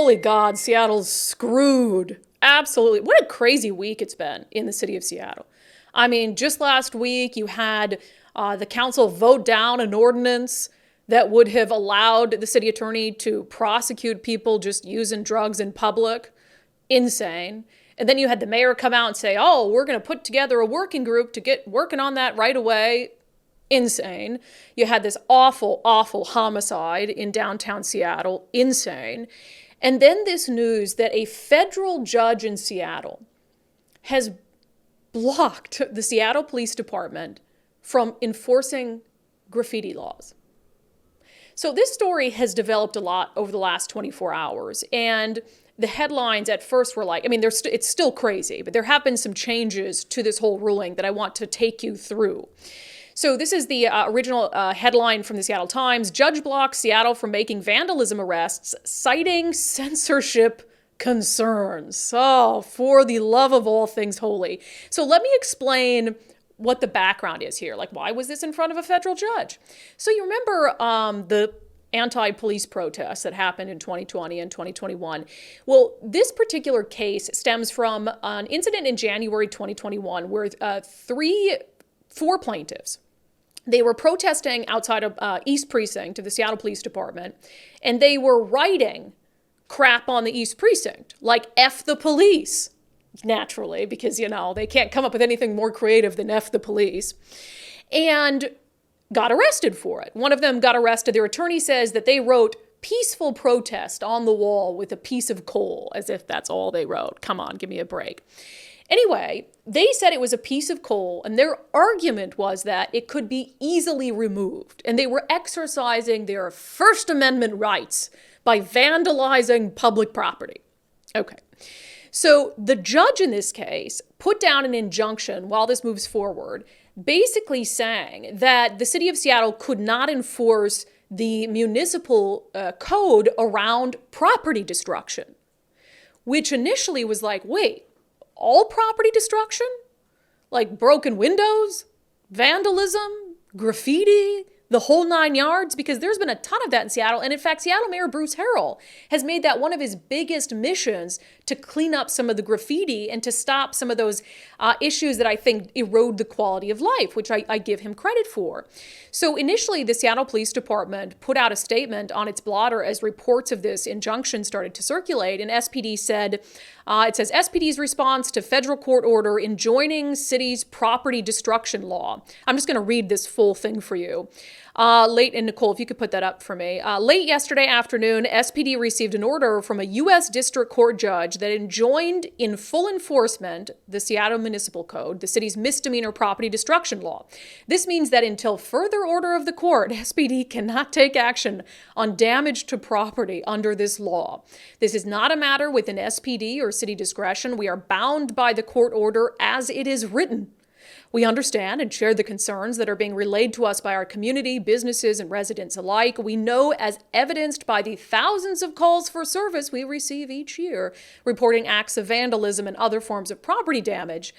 Holy God, Seattle's screwed. Absolutely. What a crazy week it's been in the city of Seattle. I mean, just last week you had the council vote down an ordinance that would have allowed the city attorney to prosecute people just using drugs in public. Insane. And then you had the mayor come out and say, oh, we're going to put together a working group to get working on that right away. Insane. You had this awful, awful homicide in downtown Seattle. Insane. And then this news that a federal judge in Seattle has blocked the Seattle Police Department from enforcing graffiti laws. So this story has developed a lot over the last 24 hours. And the headlines at first were like, I mean, it's still crazy, but there have been some changes to this whole ruling that I want to take you through. So this is the original headline from the Seattle Times. Judge blocks Seattle from making vandalism arrests, citing censorship concerns. Oh, for the love of all things holy. So let me explain what the background is here. Like, why was this in front of a federal judge? So you remember the anti-police protests that happened in 2020 and 2021. Well, this particular case stems from an incident in January 2021 where four plaintiffs, they were protesting outside of East Precinct of the Seattle Police Department, and they were writing crap on the East Precinct, like F the police, naturally, because, you know, they can't come up with anything more creative than F the police, and got arrested for it. One of them got arrested. Their attorney says that they wrote peaceful protest on the wall with a piece of coal, as if that's all they wrote. Come on, give me a break. Anyway, they said it was a piece of coal, and their argument was that it could be easily removed, and they were exercising their First Amendment rights by vandalizing public property. Okay. So the judge in this case put down an injunction while this moves forward, basically saying that the city of Seattle could not enforce the municipal code around property destruction, which initially was like, wait, all property destruction? Like broken windows, vandalism, graffiti, the whole 9 yards? Because there's been a ton of that in Seattle. And in fact, Seattle Mayor Bruce Harrell has made that one of his biggest missions to clean up some of the graffiti and to stop some of those issues that I think erode the quality of life, which I give him credit for. So initially, the Seattle Police Department put out a statement on its blotter as reports of this injunction started to circulate. And SPD said, it says, SPD's response to federal court order enjoining city's property destruction law. I'm just going to read this full thing for you. And Nicole, if you could put that up for me. Late yesterday afternoon, SPD received an order from a U.S. District Court judge that enjoined in full enforcement the Seattle Municipal Code, the city's misdemeanor property destruction law. This means that until further order of the court, SPD cannot take action on damage to property under this law. This is not a matter within SPD or city discretion. We are bound by the court order as it is written. We understand and share the concerns that are being relayed to us by our community, businesses, and residents alike. We know, as evidenced by the thousands of calls for service we receive each year, reporting acts of vandalism and other forms of property damage,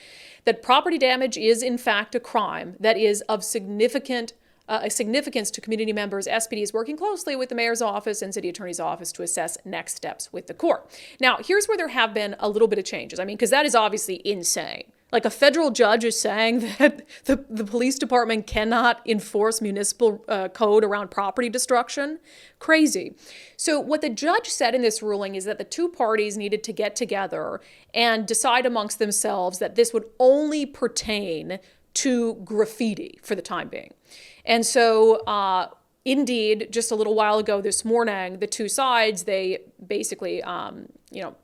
that property damage is, in fact, a crime that is of significance to community members. SPD is working closely with the mayor's office and city attorney's office to assess next steps with the court. Now, here's where there have been a little bit of changes. I mean, because that is obviously insane. Like, a federal judge is saying that the police department cannot enforce municipal code around property destruction. Crazy. So what the judge said in this ruling is that the two parties needed to get together and decide amongst themselves that this would only pertain to graffiti for the time being. And so, indeed, just a little while ago this morning, the two sides, they basically,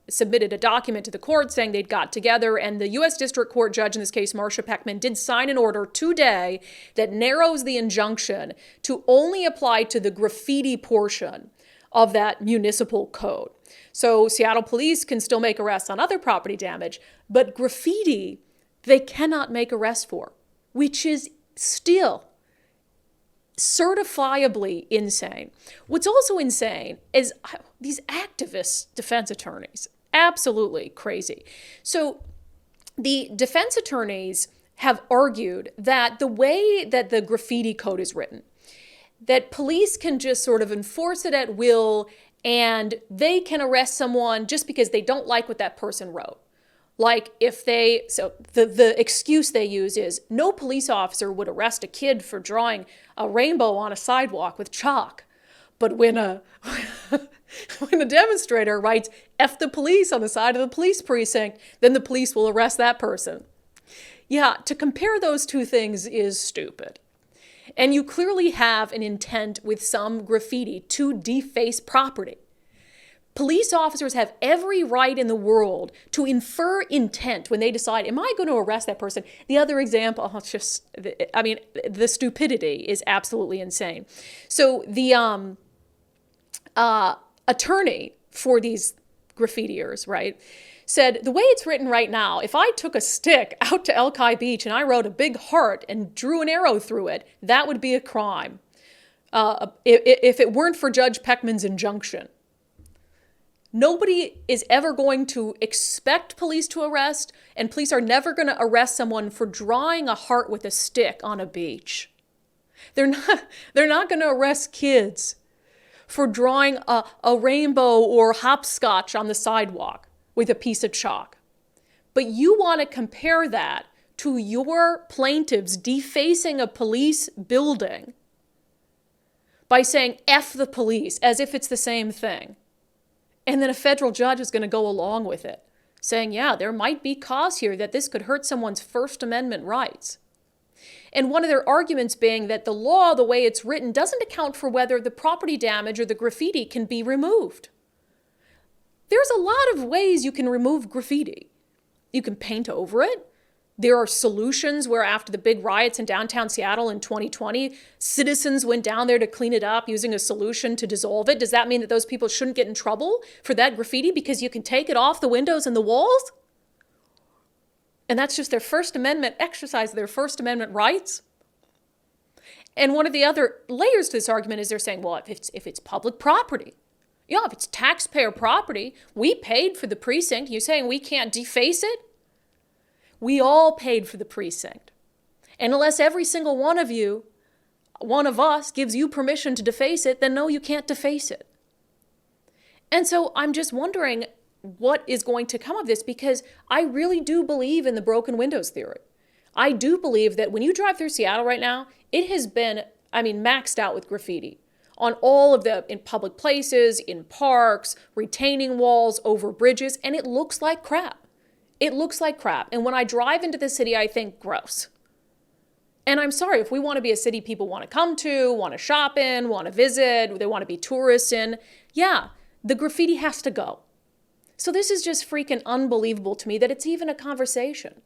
submitted a document to the court saying they'd got together, and the U.S. District Court judge in this case, Marcia Peckman, did sign an order today that narrows the injunction to only apply to the graffiti portion of that municipal code. So Seattle police can still make arrests on other property damage, but graffiti, they cannot make arrests for, which is still certifiably insane. What's also insane is these activist defense attorneys. Absolutely crazy. So the defense attorneys have argued that the way that the graffiti code is written, that police can just sort of enforce it at will and they can arrest someone just because they don't like what that person wrote. Like if they, so the excuse they use is no police officer would arrest a kid for drawing a rainbow on a sidewalk with chalk. But when a demonstrator writes F the police on the side of the police precinct, then the police will arrest that person. Yeah, to compare those two things is stupid. And you clearly have an intent with some graffiti to deface property. Police officers have every right in the world to infer intent when they decide, am I going to arrest that person? The other example, the stupidity is absolutely insane. So the attorney for these graffitiers, right, said, the way it's written right now, if I took a stick out to Elkai Beach and I wrote a big heart and drew an arrow through it, that would be a crime. If it weren't for Judge Peckman's injunction. Nobody is ever going to expect police to arrest, and police are never going to arrest someone for drawing a heart with a stick on a beach. They're not going to arrest kids for drawing a rainbow or hopscotch on the sidewalk with a piece of chalk. But you want to compare that to your plaintiffs defacing a police building by saying F the police as if it's the same thing. And then a federal judge is going to go along with it, saying, yeah, there might be cause here that this could hurt someone's First Amendment rights. And one of their arguments being that the law, the way it's written, doesn't account for whether the property damage or the graffiti can be removed. There's a lot of ways you can remove graffiti. You can paint over it. There are solutions where after the big riots in downtown Seattle in 2020, citizens went down there to clean it up using a solution to dissolve it. Does that mean that those people shouldn't get in trouble for that graffiti because you can take it off the windows and the walls? And that's just their First Amendment exercise, their First Amendment rights. And one of the other layers to this argument is they're saying, well, if it's public property, yeah, if it's taxpayer property, we paid for the precinct. You're saying we can't deface it? We all paid for the precinct. And unless every single one of us gives you permission to deface it, then no, you can't deface it. And so I'm just wondering what is going to come of this, because I really do believe in the broken windows theory. I do believe that when you drive through Seattle right now, it has been, maxed out with graffiti on all of in public places, in parks, retaining walls, over bridges, and it looks like crap. It looks like crap. And when I drive into the city, I think, gross. And I'm sorry, if we want to be a city people want to come to, want to shop in, want to visit, they want to be tourists in, yeah, the graffiti has to go. So this is just freaking unbelievable to me that it's even a conversation,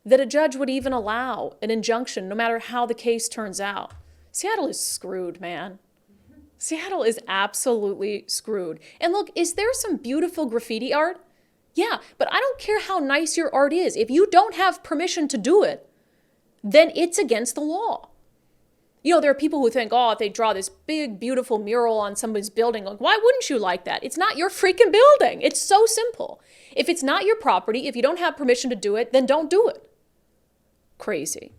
that a judge would even allow an injunction no matter how the case turns out. Seattle is screwed, man. Seattle is absolutely screwed. And look, is there some beautiful graffiti art? Yeah, but I don't care how nice your art is. If you don't have permission to do it, then it's against the law. You know, there are people who think, oh, if they draw this big, beautiful mural on somebody's building, like, why wouldn't you like that? It's not your freaking building. It's so simple. If it's not your property, if you don't have permission to do it, then don't do it. Crazy.